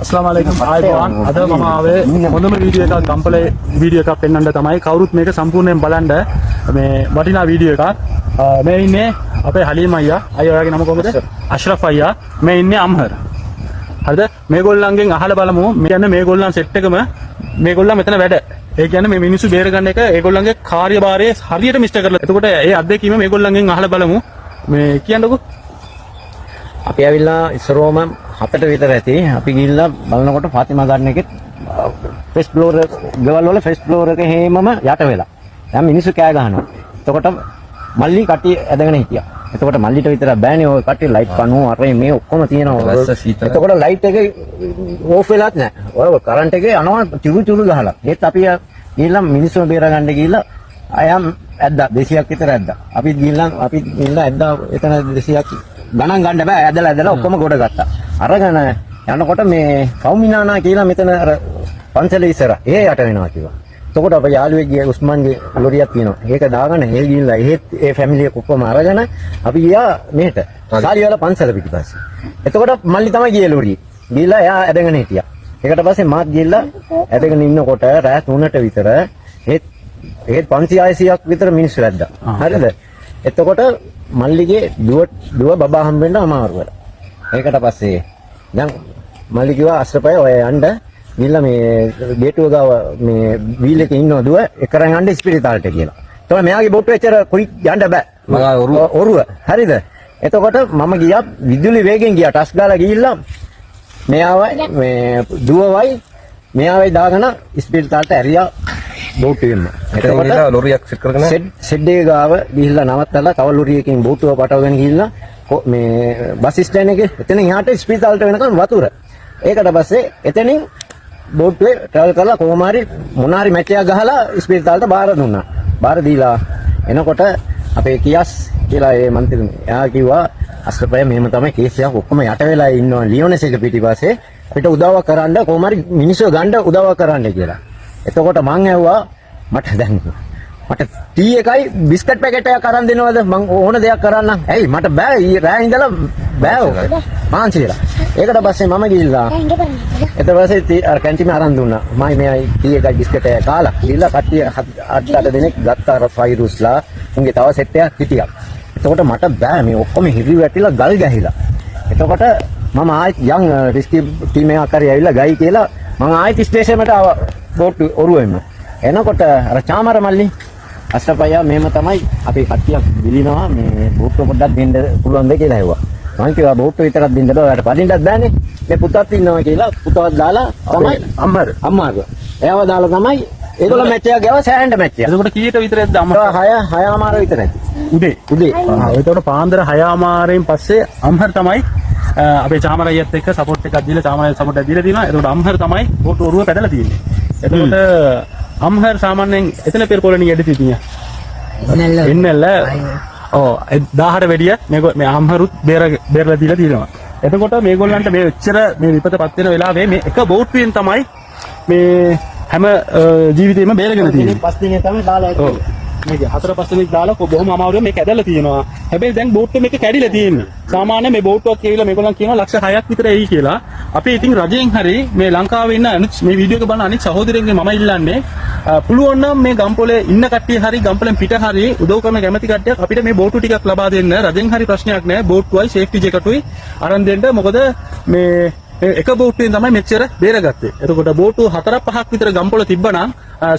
अस्सलामुअलैकुम ආයුබෝවන් අද මම ආවේ හොඳම වීඩියෝ එකක් ගම්පලේ වීඩියෝ එකක් පෙන්වන්න තමයි කවුරුත් මේක සම්පූර්ණයෙන් බලන්න මේ වටිනා වීඩියෝ එකක් මේ ඉන්නේ අපේ හලීම් අයියා ඔයාගේ නම කොහොමද අෂ්රෆ් අයියා මේ ඉන්නේ අම්හර් හරිද මේගොල්ලන්ගෙන් අහලා බලමු මේ කියන්නේ මේගොල්ලන් සෙට් එකම මේගොල්ලන් මෙතන වැඩ ඒ කියන්නේ මේ මිනිස්සු බේර ගන්න එක ඒගොල්ලන්ගේ කාර්යභාරය හරියට මිස්ටර් කරලා එතකොට ඒ අත්දැකීම මේගොල්ලන්ගෙන් අහලා බලමු මේ කියන්නකෝ අපි ඇවිල්ලා ඉස්සරෝම 7ට විතර ඇති අපි ගිහිල්ලා බලනකොට ෆාතිමා ගාඩන් එකේ ෆස්ට් ෆ්ලෝර් ගෙවල් වල ෆස්ට් ෆ්ලෝර් එකේ හේමම යට වෙලා දැන් මිනිස්සු කෑ ගහනවා එතකොට මල්ලි කට්ටිය ඇදගෙන හිටියා එතකොට මල්ලිට විතර බෑනේ ඔය කට්ටිය ලයිට් කනවා අරේ මේ ඔක්කොම තියෙනවා එතකොට ලයිට් එක ඕෆ් වෙලාත් නැහැ ඔය කරන්ට් එකේ යනවා චුරු චුරු ගහලා ඒත් අපි ගිහිල්ලා මිනිස්සුන් බේර ගන්න ගිහිල්ලා අයම් ඇද්දා 200ක් විතර ඇද්දා අපි ගිහිල්ලා ඇද්දා එතන 200ක් ගණන් ගන්න බෑ ඇදලා ඔක්කොම ගොඩ ගත්තා අරගෙන යනකොට මේ කවුමිනානා කියලා මෙතන අර පන්සල ඉස්සර ඒ යට වෙනවා කිව්වා එතකොට අපේ යාළුවෙක්ගේ උස්මාන්ගේ ලොරියක් තියෙනවා ඒක දාගෙන ඒ ගිහිල්ලා ඒ ෆැමිලි එක ඔක්කොම අරගෙන අපි ගියා මෙහෙට සාලිවල පන්සල පිටිපස්සේ එතකොට මල්ලි තමයි ගියේ ලොරිය ගිහිල්ලා එයා ඇදගෙන හිටියා ඒකට පස්සේ මාත් ගිහිල්ලා ඇදගෙන ඉන්නකොට රාත් 3ට විතර ඒත් 500ක් විතර මිනිස්සු වැද්දා හරිද එතකොට මල්ලිගේ දුව බබා හම්බෙන්න අමාරු වෙලා. ඒකට පස්සේ දැන් මල්ලි කිව්වා අස්රපය ඔය යන්න ගිහලා මේ ගේටුව ගාව මේ වීල් එකේ ඉන්නව දුව එකරන් යන්න ස්පිරිතාලට කියලා. ඒතකොට මෙයාගේ බොට්ටු එච්චර කොයි යන්න බෑ. මම ඔරුව. හරිද? එතකොට මම ගියා විදුලි වේගෙන් ගියා ටස් ගාලා ගිහිල්ලා මෙයාවයි මේ දුවවයි මෙයාවයි දාගෙන ස්පිරිතාලට ඇරියා බෝට්ටුවෙන්න. එතකොට ලොරියක් සෙට් කරගෙන සෙඩ් එක ගාව ගිහිල්ලා නවත්තලා තව ලොරියකින් බෝට්ටුව පටවගෙන ගිහිල්ලා මේ බස් ස්ටෑන්ඩ් එකේ එතනින් එහාට ස්පිරිතාලට වෙනකන් වතුර. ඒකට පස්සේ එතනින් බෝට්ටුවේ ට්‍රැවල් කරලා කොහොම හරි මොන හරි මැච් එකක් ගහලා ස්පිරිතාලට බාර දුන්නා. බාර දීලා එනකොට අපේ කියාස් කියලා ඒ මන්ත්‍රීතුමා එයා කිව්වා අස්රපය මෙහෙම තමයි කේස් එකක් ඔක්කොම යට වෙලා ඉන්නවා ලියෝනස් එක පිටිපස්සේ අපිට උදව්වක් කරන්න කොහොම හරි මිනිස්සු ගන්න උදව්වක් කරන්න කියලා. එතකොට මං ඇහුවා මට ටී එකයි බිස්කට් පැකට් එකක් අරන් දෙනවද මං ඕන දෙයක් කරන්නම්. ඇයි මට බෑ ඊ රෑ ඉඳලා බෑ ඔක. මාන්සිලා. ඒකට පස්සේ මම ගිහිල්ලා ඊට පස්සේ අර කැන්ටින් අරන් දුන්නා. මම මේ ටී එකයි බිස්කට් එකයි කාලා ගිහිල්ලා කට්ටිය 8 දෙනෙක් ගත්තා අර ෆයිරුස්ලා. උන්ගේ තව සෙට් එකක් හිටියා. එතකොට මට බෑ මේ ඔක්කොම හිරි වැටිලා ගල් ගැහිලා. එතකොට මම ආයෙත් යන් රිස්කි ටීම් එකක් හරි ඇවිල්ලා ගයි කියලා මම ආයෙත් ස්ටේෂන් එකට ආවා බෝට්ටු ඔරුවෙන්න. එනකොට අර චාමර මල්ලි අස්රපයියා මෙහෙම තමයි අපි කට්ටියක් දිලිනවා මේ බෝට්ටු පොඩ්ඩක් දෙන්න පුළුවන්ද කියලා ඇහුවා. මම කිව්වා බෝට්ටු විතරක් දෙන්න බෑ ඔයාලට පදින්නත් බෑනේ. මේ පුතත් ඉන්නවා කියලා පුතවත් දාලා තමයි අම්මාව. එයාව දාලා තමයි ඒගොල්ලෝ මැච් එකක් ගාව සෑහෙන්න මැච් එකක්. එතකොට කීයට විතරද අම්මා 6:00 විතර ඇති. උදේ. එතකොට පාන්දර 6:00 පස්සේ අම්හර් තමයි අපේ චාමරයියත් එක්ක සපෝට් එකක් දීලා චාමරයි සපෝට් එකක් දීලා තියෙනවා. එතකොට අම්හර් තමයි බෝට්ටු ඔරුව පැදලා තියෙන්නේ. එතකොට අම්හර් සාමාන්‍යයෙන් එතන පෙර කොලණිය යඩි තිතියා. ඉන්නල්ල. ඔව් 1000ට වැඩිය මේ අම්හරුත් බේරලා දීලා තියෙනවා. එතකොට මේගොල්ලන්ට මේ එච්චර මේ විපතපත් වෙන වෙලාවේ මේ එක බෝට්ටුවෙන් තමයි මේ හැම ජීවිතේම බේරගෙන තියෙන්නේ. 5 දිනේ තමයි දාලා ඇත්තේ. මේක 4-5 දිනක් දාලා බොහොම අමාරුවෙන් මේක ඇදලා තියෙනවා. හැබැයි දැන් බෝට්ටුව මේක කැඩිලා තියෙන්නේ. සාමාන්‍ය මේ බෝට්ටුවක් කියලා මේගොල්ලන් කියනවා ලක්ෂ 6ක් විතර එයි කියලා. අපි ඉතින් රජයෙන් හරි මේ ලංකාවේ ඉන්න මේ වීඩියෝ එක බලන අනිත් සහෝදරයන්ගේ මම ඉල්ලන්නේ පුළුවන් නම් මේ ගම්පොලේ ඉන්න කට්ටිය හරි ගම්පොලෙන් පිට හරි උදව් කරන කැමැති කට්ටියක් අපිට මේ බෝට්ටු ටිකක් ලබා දෙන්න. රජෙන් හරි ප්‍රශ්නයක් නැහැ. බෝට්ටුවයි සේෆ්ටි ජැකටුයි අරන් දෙන්න. මොකද මේ එක බෝට්ටුවෙන් තමයි මෙච්චර බේරගත්තේ. එතකොට බෝට්ටු 4-5ක් විතර ගම්පොල තිබ්බනම්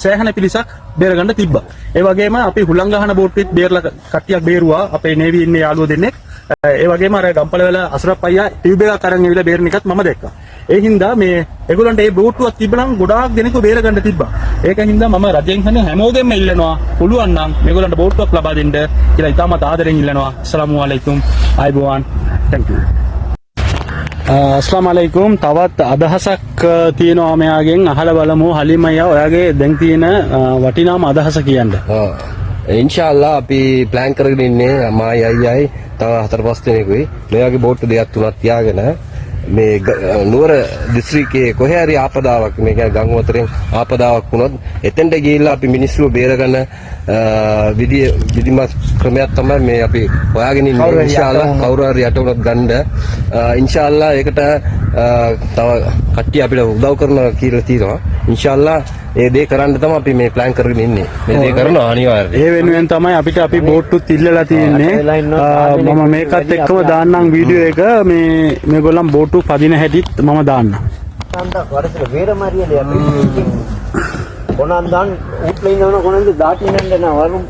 සෑහෙන පිරිසක් බේරගන්න තිබ්බා. ඒ වගේම අපි හුලං ගහන බෝට්ටුවෙත් බේරලා කට්ටියක් බේරුවා. අපේ නේවි ඉන්නේ යාළුවෝ දෙන්නෙක්. ඒ වගේම අර ගම්පල වල අසරප් අයියා ටියුබ් එකක් අරන් ඇවිල්ලා බේරන එකත් මම දැක්කා. ඒ හින්දා මේ ඒගොල්ලන්ට මේ බෝට්ටුවක් තිබ්බනම් ගොඩාක් දෙනෙකු බේරගන්න තිබ්බා. ඒක හින්දා මම රජෙන් හැමෝගෙම ඉල්ලනවා පුළුවන් නම් මේගොල්ලන්ට බෝට්ටුවක් ලබා දෙන්න කියලා ඉතාමත් ආදරෙන් ඉල්ලනවා. අස්සලාමු අලයිකුම්. ආයිබෝවන්. thank you. අස්ලාමලයිකුම් තවත් අදහසක් තියෙනවා මෙයාගෙන් අහලා බලමු හලීම් අයියා ඔයාගේ දැන් තියෙන වටිනාම අදහස කියන්න. ඉන්ෂාල්ලා අපි ප්ලෑන් කරගෙන ඉන්නේ මායි අයියයි තව 4-5 දෙනෙකුයි මේ වගේ බෝට්ටු දෙකක් තුනක් තියාගෙන මේ නුවර දිස්ත්‍රික්කයේ කොහේ හරි ආපදාවක් මේ කියන්නේ ගංගොතරෙන් ආපදාවක් වුණොත් එතෙන්ට ගිහිල්ලා අපි මිනිස්සුව බේරගන්න විධිමත් ක්‍රමයක් තමයි මේ අපි හොයාගෙන ඉන්නේ ඉන්ෂාල්ලා කවුරු හරි යට වුණොත් ගන්න ඉන්ෂාල්ලා ඒකට තව කට්ටිය අපිට උදව් කරනවා කියලා තියෙනවා ඉන්ෂාල්ලා ඒ දේ කරන්න තමයි අපි මේ ප්ලෑන් කරගෙන ඉන්නේ මේ දේ කරනවා අනිවාර්යයෙන් ඒ වෙනුවෙන් තමයි අපිට අපි බෝට්ටුත් ඉල්ලලා තියෙන්නේ මම මේකත් එක්කම දාන්නම් වීඩියෝ එක මේගොල්ලන් බෝට්ටු පදින හැටිත් මම දාන්නම් அந்த வருஷத்துல வேற மாதிரியே இல்லையா கொண்டாந்தான் வீட்டுல இன்னொன்னு கொண்டாந்து தாட்டினேன் நான் வரும்